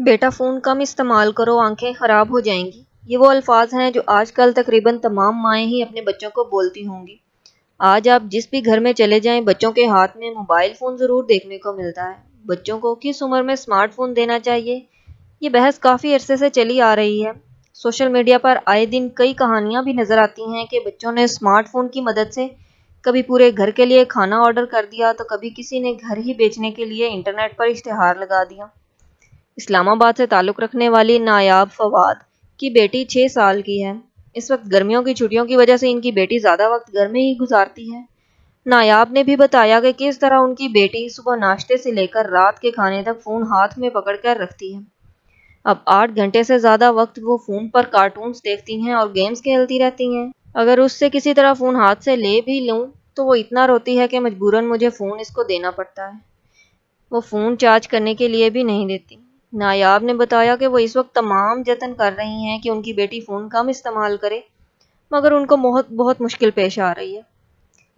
بیٹا phone کم استعمال کرو، آنکھیں خراب ہو جائیں گی۔ یہ وہ الفاظ ہیں جو آج کل تقریباً تمام مائیں ہی اپنے بچوں کو بولتی ہوں گی۔ آج آپ جس بھی گھر میں چلے جائیں، بچوں کے ہاتھ میں موبائل فون ضرور دیکھنے کو ملتا ہے۔ بچوں کو کس عمر میں اسمارٹ فون دینا چاہیے، یہ بحث کافی عرصے سے چلی آ رہی ہے۔ سوشل میڈیا پر آئے دن کئی کہانیاں بھی نظر آتی ہیں کہ بچوں نے اسمارٹ فون کی مدد سے کبھی پورے گھر کے لیے کھانا آرڈر کر دیا تو کبھی کسی نے گھر ہی بیچنے کے لیے انٹرنیٹ پر اشتہار لگا دیا۔ اسلام آباد سے تعلق رکھنے والی نایاب فواد کی بیٹی 6 سال کی ہے۔ اس وقت گرمیوں کی چھٹیوں کی وجہ سے ان کی بیٹی زیادہ وقت گھر میں ہی گزارتی ہے۔ نایاب نے بھی بتایا کہ کس طرح ان کی بیٹی صبح ناشتے سے لے کر رات کے کھانے تک فون ہاتھ میں پکڑ کر رکھتی ہے۔ اب 8 گھنٹے سے زیادہ وقت وہ فون پر کارٹونز دیکھتی ہیں اور گیمز کھیلتی رہتی ہیں۔ اگر اس سے کسی طرح فون ہاتھ سے لے بھی لوں تو وہ اتنا روتی ہے کہ مجبوراً مجھے فون اس کو دینا پڑتا ہے۔ وہ فون چارج کرنے کے لیے بھی نہیں دیتی۔ نایاب نے بتایا کہ وہ اس وقت تمام جتن کر رہی ہیں کہ ان کی بیٹی فون کم استعمال کرے، مگر ان کو بہت مشکل پیش آ رہی ہے۔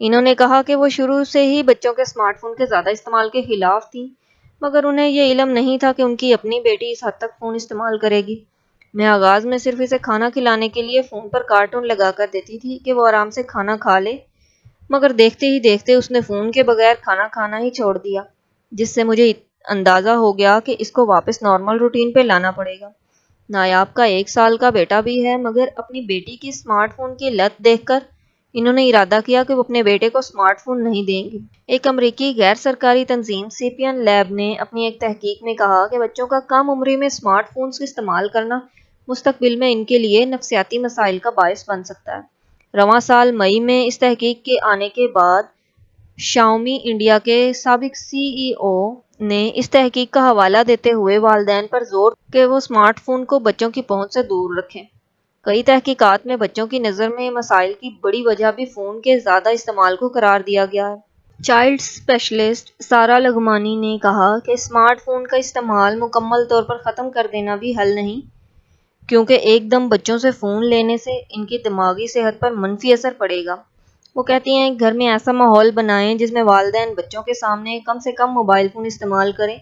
انہوں نے کہا کہ وہ شروع سے ہی بچوں کے اسمارٹ فون کے زیادہ استعمال کے خلاف تھیں، مگر انہیں یہ علم نہیں تھا کہ ان کی اپنی بیٹی اس حد تک فون استعمال کرے گی۔ میں آغاز میں صرف اسے کھانا کھلانے کے لیے فون پر کارٹون لگا کر دیتی تھی کہ وہ آرام سے کھانا کھا لے، مگر دیکھتے ہی دیکھتے اس نے فون کے بغیر کھانا کھانا ہی چھوڑ دیا، جس سے مجھے اندازہ ہو گیا کہ اس کو واپس نارمل روٹین پہ لانا پڑے گا۔ نایاب کا 1 سال کا بیٹا بھی ہے، مگر اپنی بیٹی کی اسمارٹ فون کی لت دیکھ کر انہوں نے ارادہ کیا کہ وہ اپنے بیٹے کو اسمارٹ فون نہیں دیں گے۔ ایک امریکی غیر سرکاری تنظیم سیپین لیب نے اپنی ایک تحقیق میں کہا کہ بچوں کا کم عمری میں اسمارٹ فونز استعمال کرنا مستقبل میں ان کے لیے نفسیاتی مسائل کا باعث بن سکتا ہے۔ رواں سال مئی میں اس تحقیق کے آنے کے بعد شاؤمی انڈیا کے سابق CEO نے اس تحقیق کا حوالہ دیتے ہوئے والدین پر زور دیا کہ وہ اسمارٹ فون کو بچوں کی پہنچ سے دور رکھیں۔ کئی تحقیقات میں بچوں کی نظر میں مسائل کی بڑی وجہ بھی فون کے زیادہ استعمال کو قرار دیا گیا ہے۔ چائلڈ اسپیشلسٹ سارا لغمانی نے کہا کہ اسمارٹ فون کا استعمال مکمل طور پر ختم کر دینا بھی حل نہیں، کیونکہ ایک دم بچوں سے فون لینے سے ان کی دماغی صحت پر منفی اثر پڑے گا۔ وہ کہتی ہیں کہ گھر میں ایسا ماحول بنائیں جس میں والدین بچوں کے سامنے کم سے کم موبائل فون استعمال کریں،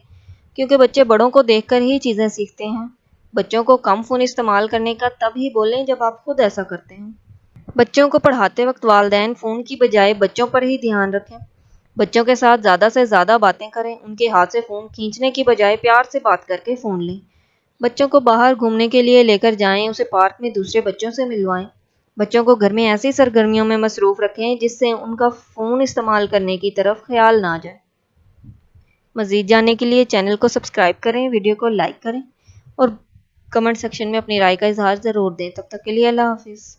کیونکہ بچے بڑوں کو دیکھ کر ہی چیزیں سیکھتے ہیں۔ بچوں کو کم فون استعمال کرنے کا تب ہی بولیں جب آپ خود ایسا کرتے ہیں۔ بچوں کو پڑھاتے وقت والدین فون کی بجائے بچوں پر ہی دھیان رکھیں۔ بچوں کے ساتھ زیادہ سے زیادہ باتیں کریں، ان کے ہاتھ سے فون کھینچنے کی بجائے پیار سے بات کر کے فون لیں۔ بچوں کو باہر گھومنے کے لیے لے کر جائیں، اسے پارک میں دوسرے بچوں سے ملوائیں۔ بچوں کو گھر میں ایسی سرگرمیوں میں مصروف رکھیں جس سے ان کا فون استعمال کرنے کی طرف خیال نہ جائے۔ مزید جاننے کے لیے چینل کو سبسکرائب کریں، ویڈیو کو لائک کریں اور کمنٹ سیکشن میں اپنی رائے کا اظہار ضرور دیں۔ تب تک کے لیے اللہ حافظ۔